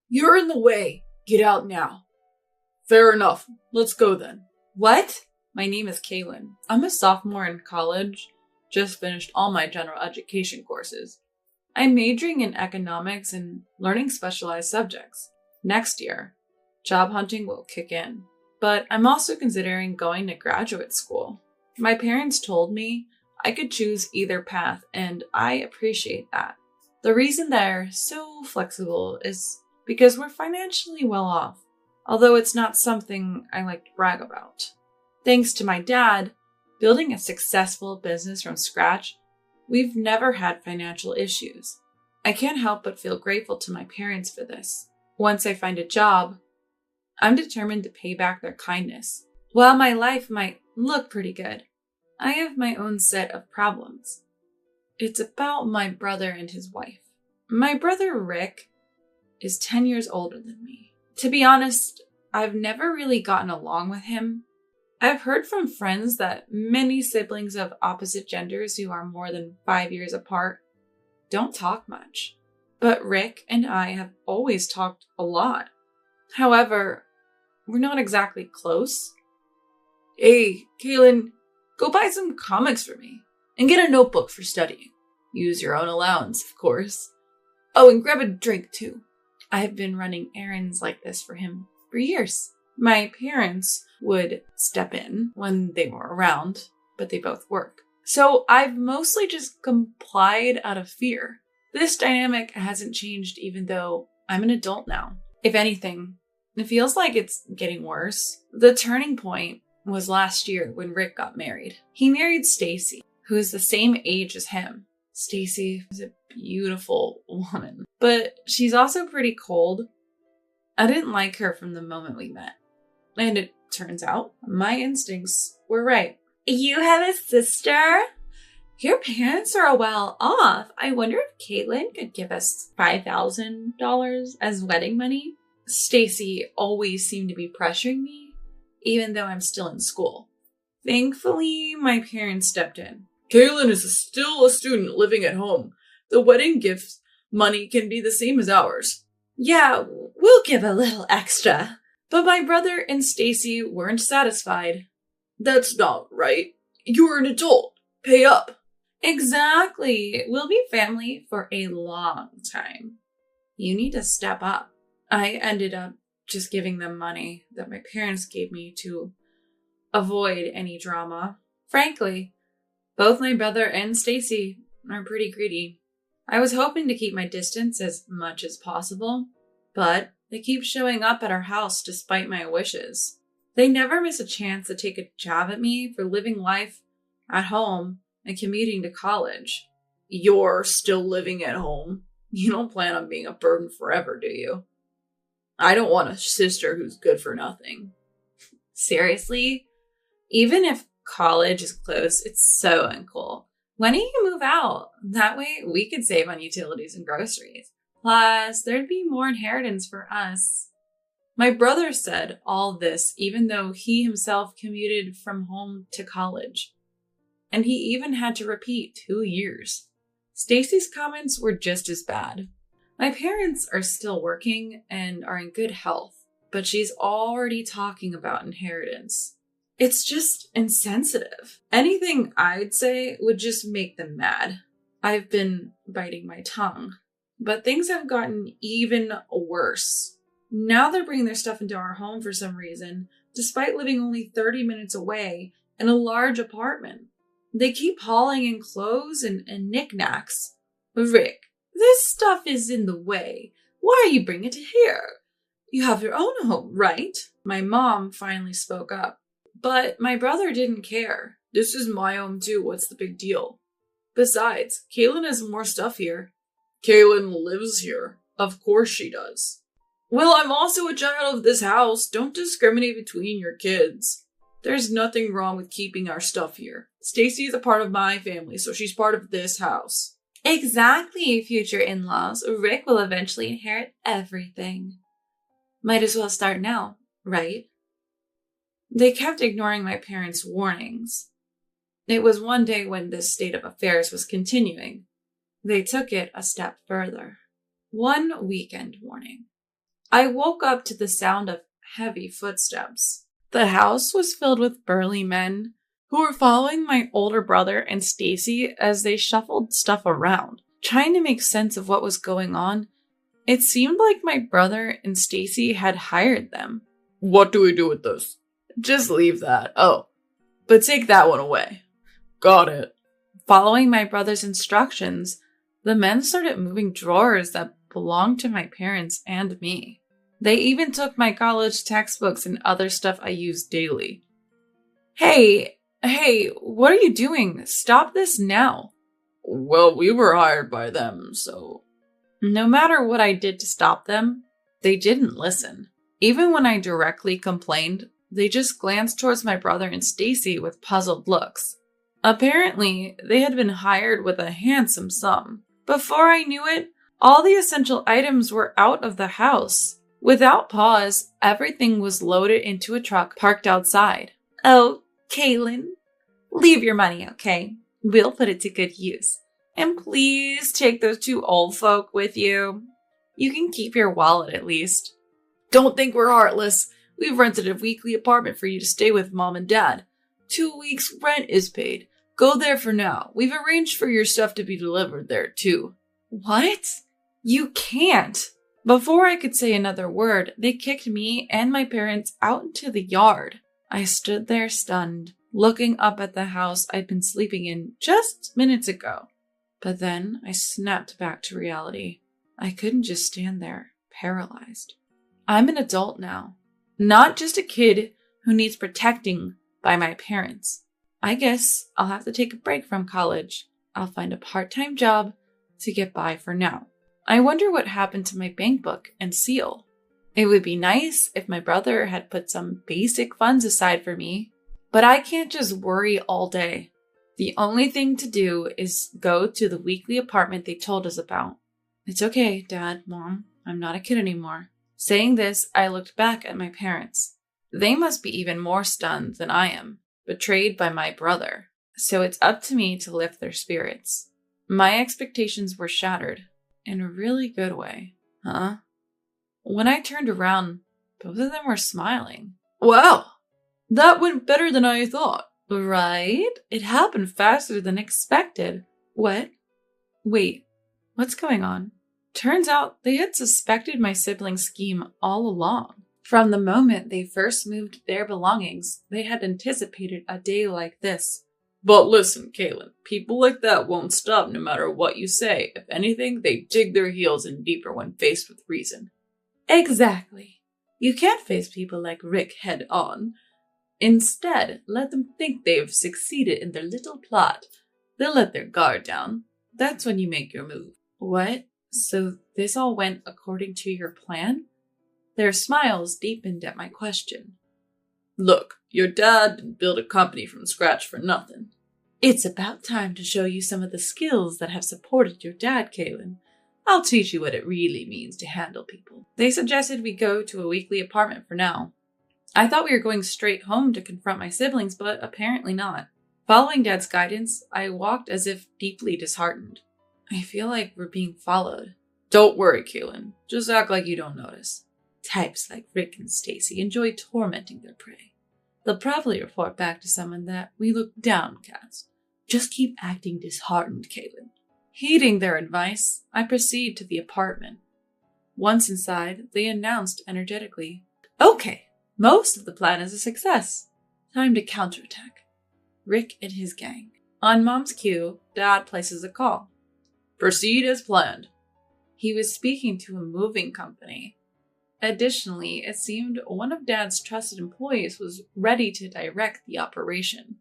You're in the way. Get out now. Fair enough. Let's go then. What? My name is Kaylin. I'm a sophomore in college. Just finished all my general education courses. I'm majoring in economics and learning specialized subjects. Next year, job hunting will kick in. But I'm also considering going to graduate school. My parents told me I could choose either path, and I appreciate that. The reason they're so flexible is because we're financially well off, although it's not something I like to brag about. Thanks to my dad, building a successful business from scratch, we've never had financial issues. I can't help but feel grateful to my parents for this. Once I find a job, I'm determined to pay back their kindness. While my life might look pretty good, I have my own set of problems. It's about my brother and his wife. My brother Rick is 10 years older than me. To be honest, I've never really gotten along with him. I've heard from friends that many siblings of opposite genders who are more than 5 years apart don't talk much. But Rick and I have always talked a lot. However, we're not exactly close. Hey, Kaylin, go buy some comics for me and get a notebook for studying. Use your own allowance, of course. Oh, and grab a drink too. I've been running errands like this for him for years. My parents would step in when they were around, but they both work. So I've mostly just complied out of fear. This dynamic hasn't changed even though I'm an adult now. If anything, it feels like it's getting worse. The turning point was last year when Rick got married. He married Stacy, who is the same age as him. Stacy is a beautiful woman, but she's also pretty cold. I didn't like her from the moment we met. And it turns out my instincts were right. You have a sister? Your parents are well off. I wonder if Caitlin could give us $5,000 as wedding money. Stacy always seemed to be pressuring me, even though I'm still in school. Thankfully, my parents stepped in. Kaylin is still a student living at home. The wedding gift money can be the same as ours. Yeah, we'll give a little extra. But my brother and Stacy weren't satisfied. That's not right. You're an adult. Pay up. Exactly. We'll be family for a long time. You need to step up. I ended up just giving them money that my parents gave me to avoid any drama. Frankly, both my brother and Stacy are pretty greedy. I was hoping to keep my distance as much as possible, but they keep showing up at our house despite my wishes. They never miss a chance to take a jab at me for living life at home and commuting to college. You're still living at home. You don't plan on being a burden forever, do you? I don't want a sister who's good for nothing. Seriously? Even if college is close, it's so uncool. When do you move out? That way we could save on utilities and groceries. Plus, there'd be more inheritance for us. My brother said all this even though he himself commuted from home to college. And he even had to repeat 2 years. Stacy's comments were just as bad. My parents are still working and are in good health, but she's already talking about inheritance. It's just insensitive. Anything I'd say would just make them mad. I've been biting my tongue, but things have gotten even worse. Now they're bringing their stuff into our home for some reason, despite living only 30 minutes away in a large apartment. They keep hauling in clothes and knickknacks. Rick, this stuff is in the way. Why are you bringing it here? You have your own home, right? My mom finally spoke up. But my brother didn't care. This is my home too. What's the big deal? Besides, Kaylin has more stuff here. Kaylin lives here. Of course she does. Well, I'm also a child of this house. Don't discriminate between your kids. There's nothing wrong with keeping our stuff here. Stacy is a part of my family, so she's part of this house. Exactly, future in-laws. Rick will eventually inherit everything. Might as well start now, right? They kept ignoring my parents' warnings. It was one day when this state of affairs was continuing. They took it a step further. One weekend morning, I woke up to the sound of heavy footsteps. The house was filled with burly men who were following my older brother and Stacy as they shuffled stuff around, trying to make sense of what was going on. It seemed like my brother and Stacy had hired them. What do we do with this? Just leave that. Oh, but take that one away. Got it. Following my brother's instructions, the men started moving drawers that belonged to my parents and me. They even took my college textbooks and other stuff I use daily. Hey, what are you doing? Stop this now. Well, we were hired by them, so... No matter what I did to stop them, they didn't listen. Even when I directly complained, they just glanced towards my brother and Stacy with puzzled looks. Apparently, they had been hired with a handsome sum. Before I knew it, all the essential items were out of the house. Without pause, everything was loaded into a truck parked outside. Oh, Kaylin, leave your money, okay? We'll put it to good use. And please take those two old folk with you. You can keep your wallet at least. Don't think we're heartless. We've rented a weekly apartment for you to stay with Mom and Dad. 2 weeks' rent is paid. Go there for now. We've arranged for your stuff to be delivered there, too. What? You can't. Before I could say another word, they kicked me and my parents out into the yard. I stood there stunned, looking up at the house I'd been sleeping in just minutes ago. But then I snapped back to reality. I couldn't just stand there, paralyzed. I'm an adult now, not just a kid who needs protecting by my parents. I guess I'll have to take a break from college. I'll find a part-time job to get by for now. I wonder what happened to my bank book and SIL. It would be nice if my brother had put some basic funds aside for me, but I can't just worry all day. The only thing to do is go to the weekly apartment they told us about. It's okay, Dad, Mom. I'm not a kid anymore. Saying this, I looked back at my parents. They must be even more stunned than I am, betrayed by my brother. So it's up to me to lift their spirits. My expectations were shattered in a really good way. Huh? When I turned around, both of them were smiling. Wow, that went better than I thought. Right? It happened faster than expected. What? Wait, what's going on? Turns out they had suspected my siblings' scheme all along. From the moment they first moved their belongings, they had anticipated a day like this. But listen, Kaylin, people like that won't stop no matter what you say. If anything, they dig their heels in deeper when faced with reason. Exactly. You can't face people like Rick head on. Instead, let them think they've succeeded in their little plot. They'll let their guard down. That's when you make your move. What? So this all went according to your plan? Their smiles deepened at my question. Look, your dad didn't build a company from scratch for nothing. It's about time to show you some of the skills that have supported your dad, Kaylin. I'll teach you what it really means to handle people. They suggested we go to a weekly apartment for now. I thought we were going straight home to confront my siblings, but apparently not. Following Dad's guidance, I walked as if deeply disheartened. I feel like we're being followed. Don't worry, Kaylin. Just act like you don't notice. Types like Rick and Stacy enjoy tormenting their prey. They'll probably report back to someone that we look downcast. Just keep acting disheartened, Kaylin. Heeding their advice, I proceed to the apartment. Once inside, they announced energetically, "Okay, most of the plan is a success. Time to counterattack." Rick and his gang. On Mom's cue, Dad places a call. Proceed as planned. He was speaking to a moving company. Additionally, it seemed one of Dad's trusted employees was ready to direct the operation.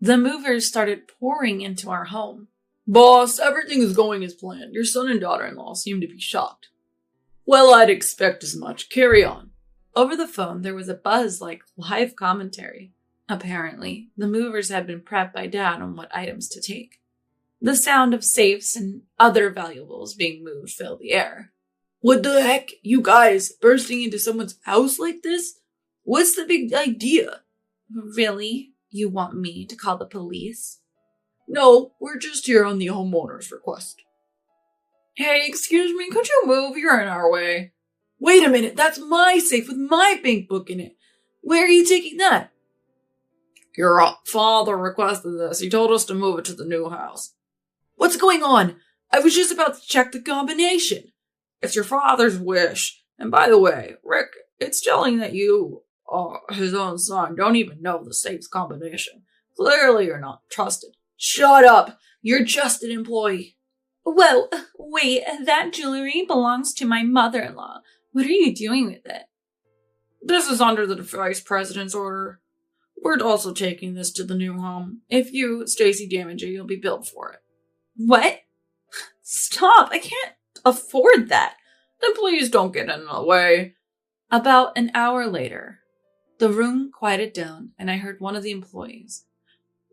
The movers started pouring into our home. Boss, everything is going as planned. Your son and daughter-in-law seem to be shocked. Well, I'd expect as much. Carry on. Over the phone, there was a buzz like live commentary. Apparently, the movers had been prepped by Dad on what items to take. The sound of safes and other valuables being moved filled the air. What the heck? You guys bursting into someone's house like this? What's the big idea? Really? You want me to call the police? No, we're just here on the homeowner's request. Hey, excuse me, could you move? You're in our way. Wait a minute, that's my safe with my bank book in it. Where are you taking that? Your father requested this. He told us to move it to the new house. What's going on? I was just about to check the combination. It's your father's wish. And by the way, Rick, it's telling that you, his own son, don't even know the safe's combination. Clearly you're not trusted. Shut up! You're just an employee. Whoa, wait, that jewelry belongs to my mother-in-law. What are you doing with it? This is under the vice president's order. We're also taking this to the new home. If you, Stacy, damage it, you'll be billed for it. What? Stop, I can't afford that. Then please don't get in the way. About an hour later, the room quieted down and I heard one of the employees.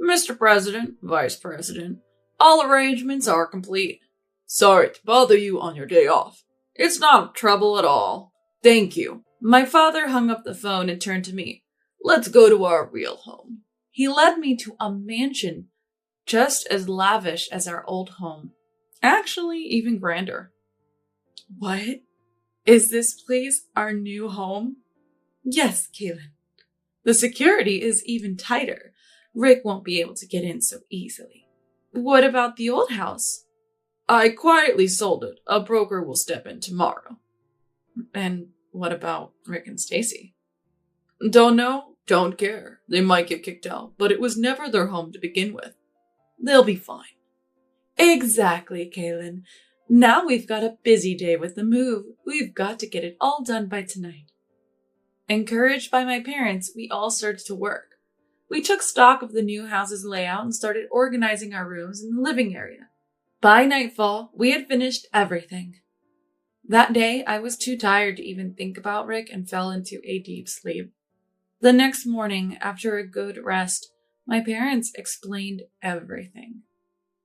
Mr. President, Vice President, all arrangements are complete. Sorry to bother you on your day off. It's not trouble at all. Thank you. My father hung up the phone and turned to me. Let's go to our real home. He led me to a mansion just as lavish as our old home. Actually, even grander. What? Is this place our new home? Yes, Kaylin. The security is even tighter. Rick won't be able to get in so easily. What about the old house? I quietly sold it. A broker will step in tomorrow. And what about Rick and Stacy? Don't know, don't care. They might get kicked out, but it was never their home to begin with. They'll be fine. Exactly, Kaylin. Now we've got a busy day with the move. We've got to get it all done by tonight. Encouraged by my parents, we all started to work. We took stock of the new house's layout and started organizing our rooms in the living area. By nightfall, we had finished everything. That day, I was too tired to even think about Rick and fell into a deep sleep. The next morning, after a good rest, my parents explained everything.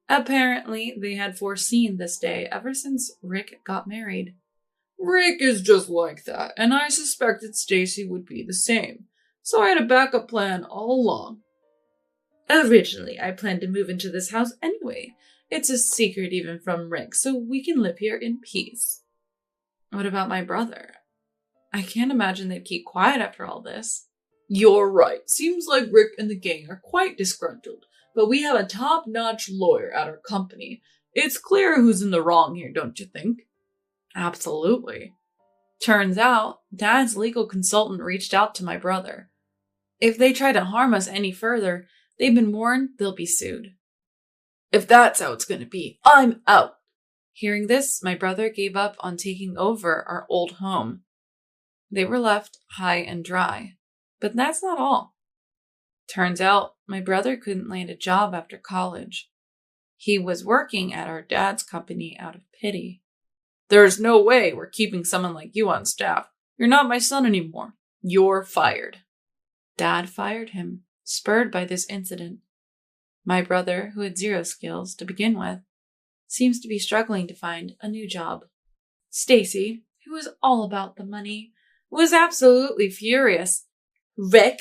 Apparently, they had foreseen this day ever since Rick got married. Rick is just like that, and I suspected Stacy would be the same, so I had a backup plan all along. Originally, I planned to move into this house anyway. It's a secret even from Rick, so we can live here in peace. What about my brother? I can't imagine they'd keep quiet after all this. You're right. Seems like Rick and the gang are quite disgruntled, but we have a top-notch lawyer at our company. It's clear who's in the wrong here, don't you think? Absolutely. Turns out, Dad's legal consultant reached out to my brother. If they try to harm us any further, they've been warned they'll be sued. If that's how it's gonna be, I'm out. Hearing this, my brother gave up on taking over our old home. They were left high and dry. But that's not all. Turns out, my brother couldn't land a job after college. He was working at our dad's company out of pity. There's no way we're keeping someone like you on staff. You're not my son anymore. You're fired. Dad fired him, spurred by this incident. My brother, who had zero skills to begin with, seems to be struggling to find a new job. Stacy, who was all about the money, was absolutely furious. Rick,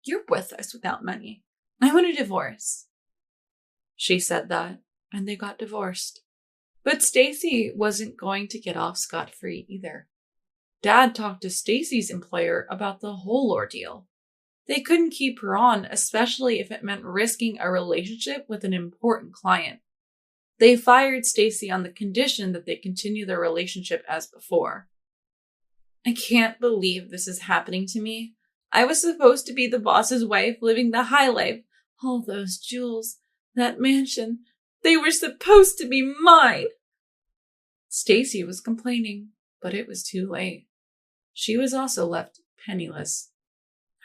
you're worthless without money. I want a divorce. She said that, and they got divorced. But Stacy wasn't going to get off scot-free either. Dad talked to Stacy's employer about the whole ordeal. They couldn't keep her on, especially if it meant risking a relationship with an important client. They fired Stacy on the condition that they continue their relationship as before. I can't believe this is happening to me. I was supposed to be the boss's wife living the high life. All those jewels, that mansion, they were supposed to be mine. Stacy was complaining, but it was too late. She was also left penniless.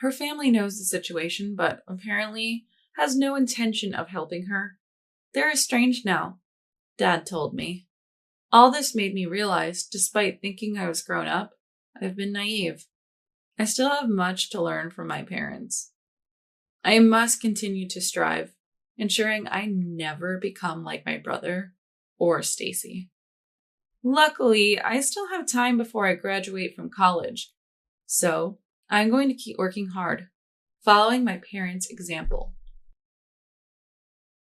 Her family knows the situation, but apparently has no intention of helping her. They're estranged now, Dad told me. All this made me realize, despite thinking I was grown up, I've been naive. I still have much to learn from my parents. I must continue to strive, ensuring I never become like my brother or Stacy. Luckily, I still have time before I graduate from college, so I'm going to keep working hard, following my parents' example.